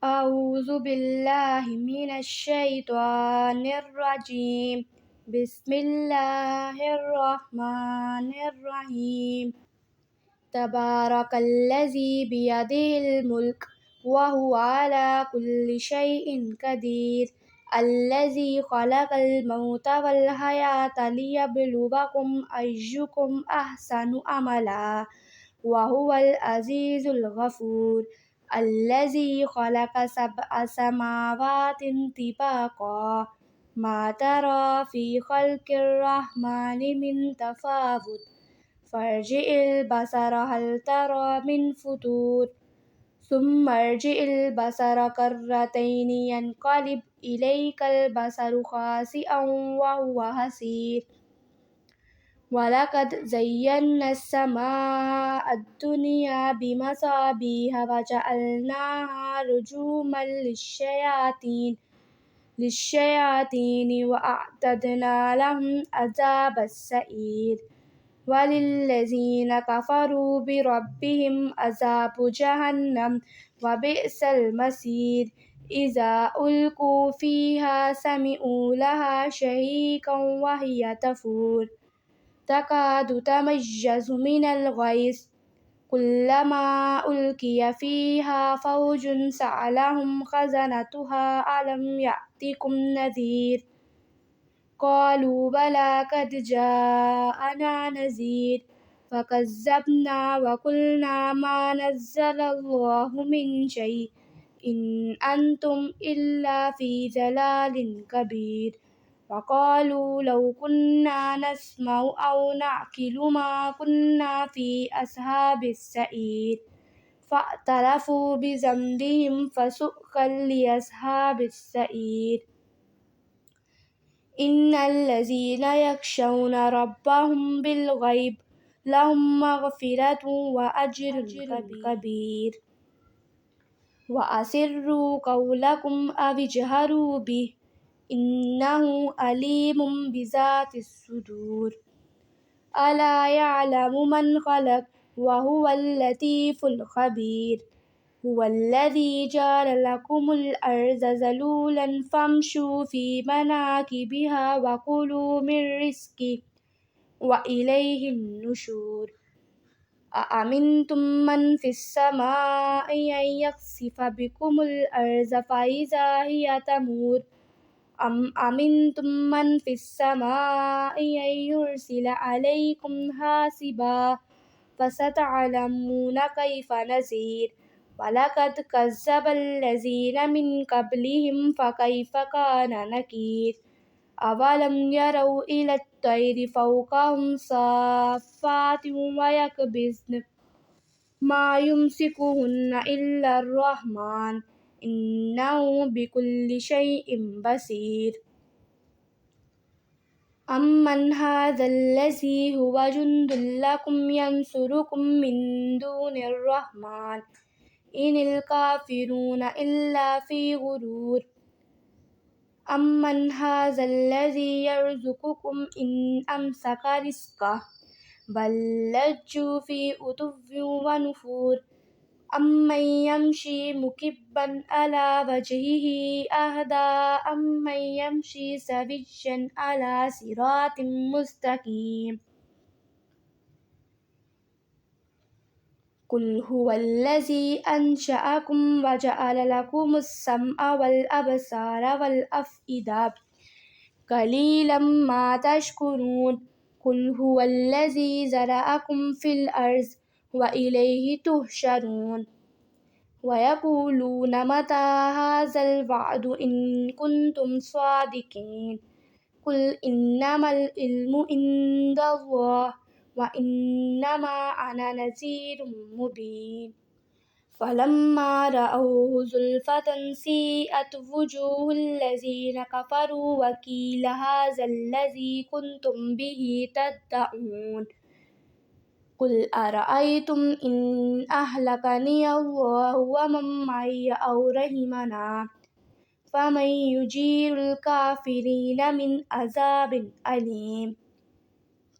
أعوذ بالله من الشيطان الرجيم. بسم الله الرحمن الرحيم. تبارك الذي بيده الملك وهو على كل شيء قدير. الذي خلق الموت والحياة ليبلوكم أيكم أحسن عملا وهو العزيز الغفور. الذي خلق 7 سماوات طباقا ما ترى في خلق الرحمن من تفاوت فارجع البصر هل ترى من فطور ثم ارجع البصر كرتين ينقلب إليك البصر خاسئا وهو حسير. ولقد زينا السماء الدنيا بمصابيح وجعلناها رجوما للشياطين وأعتدنا لهم عذاب السعير. وللذين كفروا بربهم عذاب جهنم وبئس المصير. إذا ألقوا فيها سمعوا لها شهيقا وهي تفور تكاد تميز من الغيظ كلما ألقي فيها فوج سألهم خزنتها ألم يأتكم نذير قالوا بلى قد جاءنا نذير فكذبنا وقلنا ما نزل الله من شيء إن أنتم إلا في ضلال كبير. وقالوا لو كنا نسمع أو نعقل ما كنا في أصحاب السعير فاعترفوا بذنبهم فسحقا لأصحاب السعير. إن الذين يخشون ربهم بالغيب لهم مغفرة وأجر كبير. وأسروا قولكم أو اجهروا به إنه عليم بذات الصدور. ألا يعلم من خلق وهو اللطيف الخبير. هو الذي جعل لكم الأرض ذلولا فامشوا في مناكبها وكلوا من رزقه وإليه النشور. أأمنتم من في السماء أن يخسف بكم الأرض فإذا هي تمور أم أمنتم من في السماء أن يرسل عليكم حاسبا فستعلمون كيف نذير. ولقد كذب الذين من قبلهم فكيف كان نكير. أولم يروا إلى الطير فوقهم صافات ويقبضن ما يمسكهن إلا الرحمن إنه بكل شيء بصير. أمن هذا الذي هو جند لكم ينصركم من دون الرحمن إن الكافرون إلا في غرور. أمن هذا الذي يرزقكم إن أمسك رزقه بل لجوا في عتو ونفور. أمن يمشي مكبا على وجهه أهدى أمن يمشي سويا على صراط مستقيم. قل هو الذي أنشأكم وجعل لكم السمع والأبصار والأفئدة قليلا ما تشكرون. قل هو الذي زرعكم في الأرض وإليه تحشرون. ويقولون متى هذا الوعد إن كنتم صادقين. قل إنما العلم عند الله وإنما أنا نذير مبين. فلما رأوه زلفة سيئت وجوه الذين كفروا وقيل هذا الذي كنتم به تدعون. قل أرأيتم إن أهلكني الله ومن معي أو رحمنا فمن يجير الكافرين من عذاب أليم.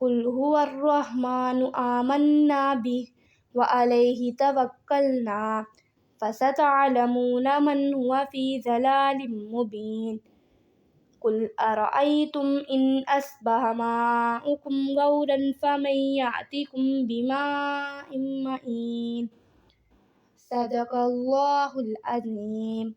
قل هو الرحمن آمنا به وعليه توكلنا فستعلمون من هو في ضلال مبين قل أرأيتم إن أصبح ماؤكم غورا فمن يأتيكم بماء معين صدق الله العظيم